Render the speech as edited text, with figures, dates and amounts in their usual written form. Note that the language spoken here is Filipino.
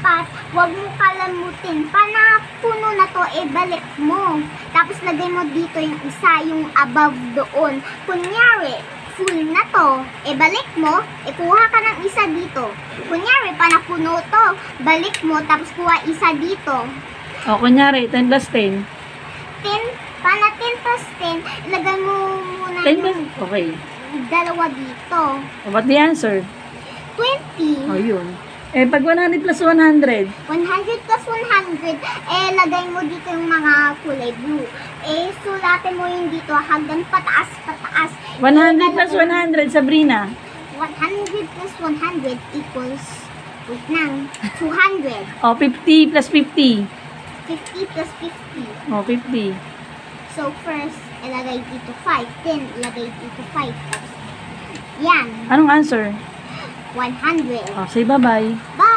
dapat, wag mo kalamutin. Panapuno na to, balik mo. Tapos lagay mo dito yung isa, yung above doon. Kunyari, full na to, balik mo, kuha ka ng isa dito. Kunyari, panapuno to, balik mo, tapos kuha isa dito. O, kunyari, 10 plus 10. 10 plus 10, ilagay mo muna 10 plus, yung okay. dalawa dito. O, what the answer? 20. O, yun. Pag 100 plus 100, 100 plus 100, lagay mo dito yung mga kulay blue. Sulatin mo yung dito hanggang pataas. 100 plus 100, Sabrina. 100 plus 100 equals, wait lang, 200. O, 50 plus 50. 50 plus 50. O, 50. So, first, ilagay dito 5. Then, ilagay dito 5. Tapos, yan, Anong answer? 100. O, say bye-bye. Bye!